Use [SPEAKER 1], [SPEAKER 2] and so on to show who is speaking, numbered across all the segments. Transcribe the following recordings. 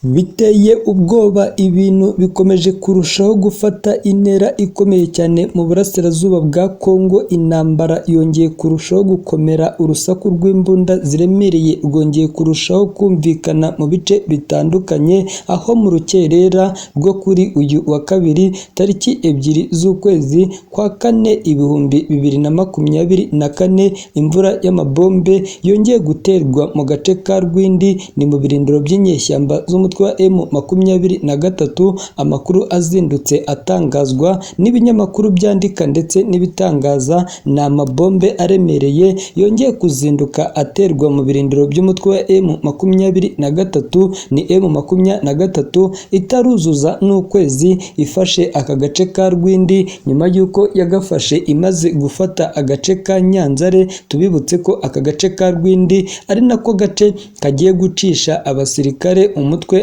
[SPEAKER 1] Biteye ubwoba, ibintu bikomeje kurushaho gufata intera ikomeye cyane mu burasirazuba bwa Kongo. Intambara yongeye kurushaho gukomera, urusaku rw'imbunda ziremereye rwongeye kurushaho kumvikana mu bice bitandukanye, aho mu rukerera rwo kuri uyu wa kabiri tariki 2 z'ukwezi kwa kane 2024 imvura y'amabombe yongeye guterwa mu gace ka Rwindi, ni mu birindiro by'inyeshyamba z'umutwe wa M23. Amakuru azindutse atangazwa n'ibinyamakuru byandika ndetse n'ibitangaza, ni amabombe aremereye yongeye kuzinduka aterwa mu birindiro by'umutwe wa M23. Ni M23 itaruzuza n'ukwezi ifashe aka gace ka Rwindi, nyuma y'uko yagafashe imaze gufata agace ka Nyanzare. Tubibutse ko aka gace ka Rwindi ari nako gace kagiye gucisha abasirikare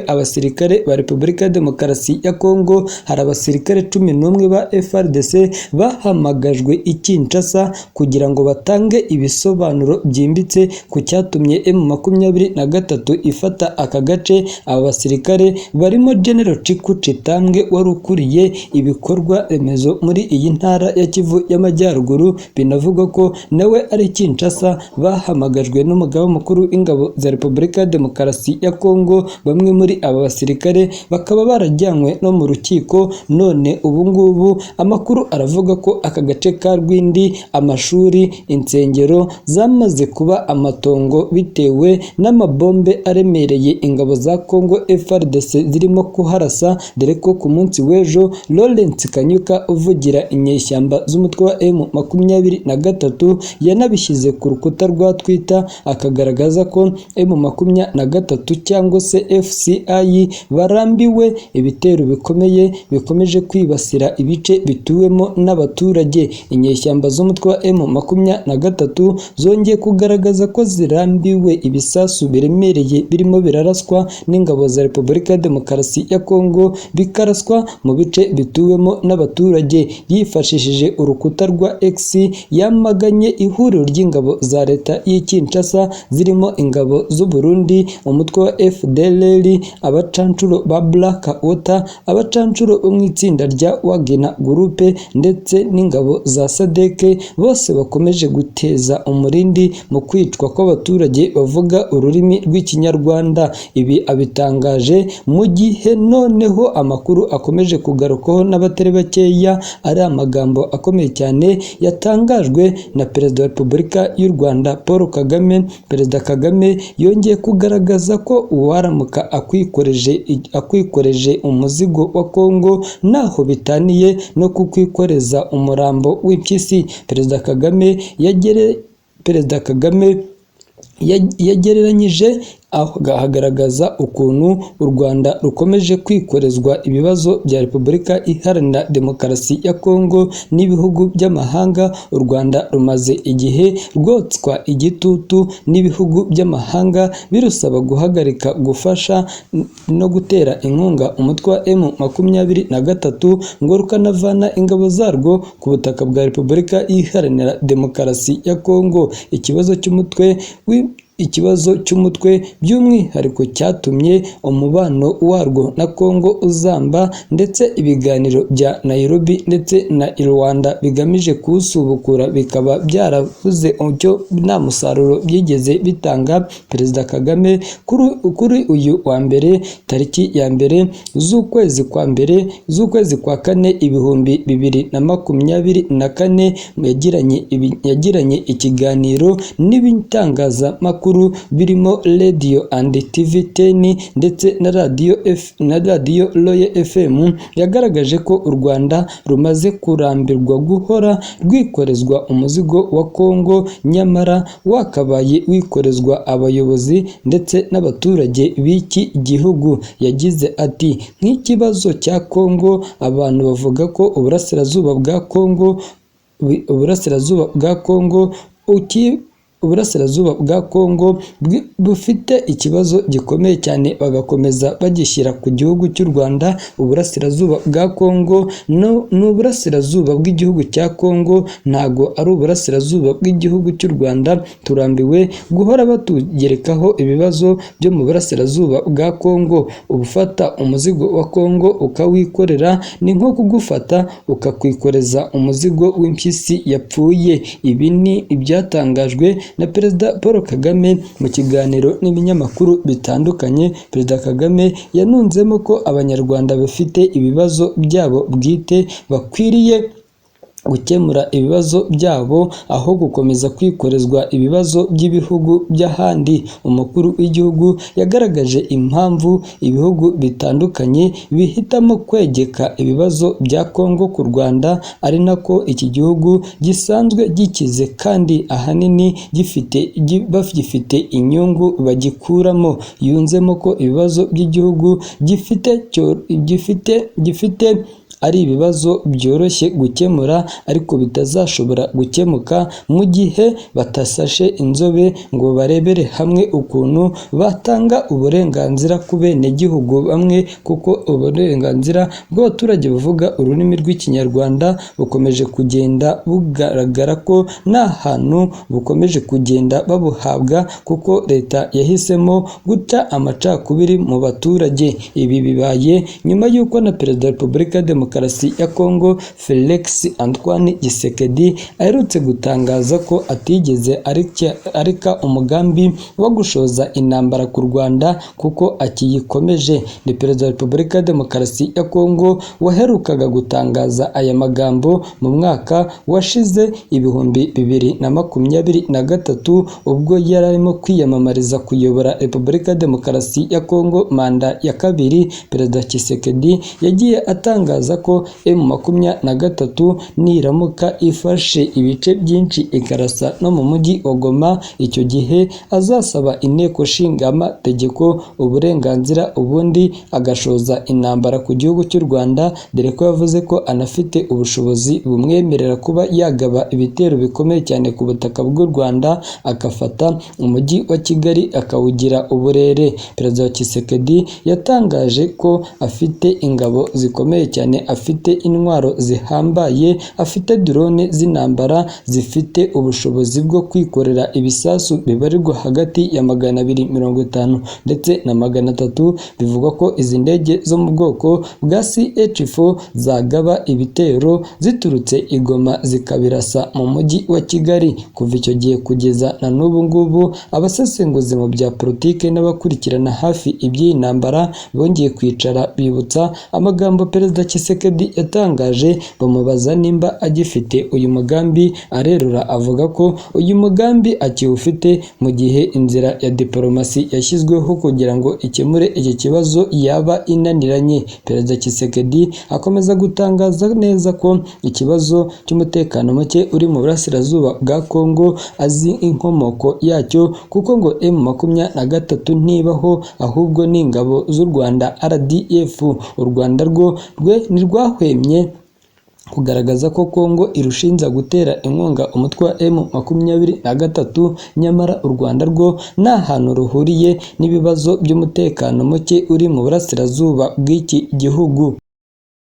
[SPEAKER 1] abasirikare ba Repubulika ya Demokarasi ya Kongo. Hari abasirikare 11 ba FARDC bahamagajwe i Kinshasa kugira ngo batange ibisobanuro byimbitse ku cyatumye M23 ifata aka gace. Aba basirikare barimo General Chiku Chitambwe wari ukuriye ibikorwa remezo muri iyi ntara ya Kivu y'Amajyaruguru, binavuga ko nawe ari Kinshasa. Bahamagajwe n'umugaba mukuru w'ingabo za Repubulika ya Demokarasi ya Kongo. Bamwe muri aba basirikare bakaba barajyanywe no mu rukiko. None ubu ngubu amakuru aravuga ko aka gace ka Rwindi, amashuri, insengero zamaze kuba amatongo bitewe n'amabombe aremereye ingabo za Kongo FARDC zirimo kuharasa, dore ko ku munsi w'ejo Lawrence Kanyuka uvugira inyeshyamba z'umutwe wa M23 yanabishyize ku rukuta rwa Twitter akagaragaza ko M23 cyangwa se FCI barambiwe ibitero bikomeye bikomeje kwibasira ibice bituwemo n'abaturage. Inyeshyamba z'umutwe wa M23 zongeye kugaragaza ko zirambiwe ibisasu biremereye birimo biraraswa n'ingabo za Repubulika ya Demokarasi ya Kongo, bikaraswa mu bice bituwemo n'abaturage. Yifashishije urukuta rwa X, yamaganye ihuriro ry'ingabo za leta y'i Kinshasa zirimo ingabo z'u Burundi, umutwe wa FDLR, abacancuro ba Black Water, abacancuro bo mu itsinda rya Wagner Group ndetse n'ingabo za SADC, bose bakomeje guteza umurindi mu kwicwa kw'abaturage bavuga ururimi rw'Ikinyarwanda. Ibi abitangaje mu gihe noneho amakuru akomeje kugarukaho n'abatari bakeya, ari amagambo akomeye cyane yatangajwe na Perezida wa Repubulika y'u Rwanda Paul Kagame. Perezida Kagame yongeye kugaragaza ko uwaramuka akwikorije umuzigo wa Kongo naho bitaniye no kukwikoreza umurambo w'impyisi. Perezida Kagame yagereranyije agaragaza ukuntu u Rwanda rukomeje kwikorezwa ibibazo bya Repubulika Iharanira Demokarasi ya Kongo n'ibihugu by'amahanga. U Rwanda rumaze igihe rwotswa igitutu n'ibihugu by'amahanga birusaba guhagarika gufasha no gutera inkunga umutwe wa M23 ngo rukanavana ingabo zarwo ku butaka bwa Repubulika Iharanira Demokarasi ya Kongo. Ikibazo cy'umutwe by'umwihariko cyatumye umubano warwo na Kongo uzamba, ndetse ibiganiro bya Nairobi ndetse na Rwanda bigamije kuwusubukura bikaba byaravuze icyo nta musaruro byigeze bitanga. Perezida Kagame kuri uyu wa mbere tariki ya 1 z'ukwezi kwa kane 2024 yagiranye ikiganiro n'ibitangazamakuru birimo Radio and TV 10 ndetse na Radio Royal FM. Yagaragaje ko u Rwanda rumaze kurambirwa guhora rwikorezwa umuzigo wa Kongo, nyamara wakabaye wikorezwa abayobozi ndetse n'abaturage b'iki gihugu. Yagize ati, nk'ikibazo cya Kongo, abantu bavuga ko uburasirazuba bwa Kongo uburasirazuba bwa Kongo bufite ikibazo gikomeye cyane bagakomeza bagishyira ku gihugu cy'u Rwanda. Uburasirazuba bwa Kongo ni uburasirazuba bw'igihugu cya Kongo, ntago ari uburasirazuba bw'igihugu cy'u Rwanda. Turambiwe guhora batugerekaho ibibazo byo mu burasirazuba bwa Kongo. Ubufata umuzigo wa Kongo ukawikorera ni nko kugufata ukakwikoreza umuzigo w'impyisi yapfuye. Ibi ni ibyatangajwe na Perezida Paul Kagame mu kiganiro n'ibinyamakuru bitandukanye. Perezida Kagame yanunzemo ko Abanyarwanda bafite ibibazo byabo bwite, bakwiriye gukemura ibibazo byabo aho gukomeza kwikorezwa ibibazo by'ibihugu by'ahandi. Umukuru w'igihugu yagaragaje impamvu ibihugu bitandukanye bihitamo kwegeka ibibazo bya Kongo ku Rwanda, ari nako iki gihugu gisanzwe gikize kandi ahanini gifite inyungu bagikuramo. Yunzemo ko ibibazo by'igihugu gifite ari ibibazo byoroshye gukemura, ariko bitazashobora gukemuka mu gihe batasashe inzobe ngo barebere hamwe ukuntu batanga uburenganzira ku benegihugu bamwe, kuko uburenganzira bw'abaturage bavuga ururimi rw'Ikinyarwanda bukomeje kugenda bugaragara ko nta hantu bukomeje kugenda babuhabwa, kuko leta yahisemo guca amacakubiri mu baturage. Ibi bibaye nyuma y'uko na Perezida wa Repubulika ya Demokarasi ya Kongo Felix Antoine Tshisekedi aherutse gutangaza ko atigeze areka umugambi wo gushoza intambara ku Rwanda kuko akiyikomeje. Ni Perezida wa Repubulika ya Demokarasi ya Kongo waherukaga gutangaza aya magambo mu mwaka washize 2023 ubwo yari arimo kwiyamamariza kuyobora Repubulika ya Demokarasi ya Kongo manda ya kabiri. Perezida Tshisekedi yagiye atangaza ko M23 niramuka ifashe ibice byinshi ikarasa no mu mujyi wa Goma, icyo gihe azasaba inteko nshingamategeko uburenganzira ubundi agashoza intambara ku gihugu cy'u Rwanda, dore ko yavuze ko anafite ubushobozi bumwemerera kuba yagaba ibitero bikomeye cyane ku butaka bw'u Rwanda, akafata umujyi wa Kigali akawugira uburere. Perezida wa Tshisekedi yatangaje ko afite ingabo zikomeye cyane, afite intwaro zihambaye, afite drone z'intambara zifite ubushobozi bwo kwikorera ibisasu bibarirwa hagati ya 250 ndetse na 300. Bivugwa ko izi ndege zo mu bwoko bwa CH4 zagaba ibitero ziturutse i Goma zikabirasa mu mujyi wa Kigali. Kuva icyo gihe kugeza na n'ubu ngubu, abasesenguzi mu bya politike n'abakurikirana hafi iby'iyi ntambara bongeye kwicara bibutsa amagambo Perezida Tshisekedi yatangaje, bamubaza nimba agifite uyu mugambi, arerura avuga ko uyu mugambi akiwufite mu gihe inzira ya diplomasi yashyizweho kugira ngo ikemure iki kibazo yaba inaniranye. Perezida Tshisekedi akomeza gutangaza neza ko ikibazo cy'umutekano muke uri mu burasirazuba bwa Kongo azi inkomoko yacyo, kuko ngo M23 ntibaho ahubwo ni ingabo z'u Rwanda RDF. U Rwanda rwo ntirwahwemye kugaragaza ko Kongo irushinja gutera inkunga umutwe wa M23, nyamara u Rwanda rwo nta hantu ruhuriye n'ibibazo by'umutekano muke uri mu burasirazuba bw'iki gihugu.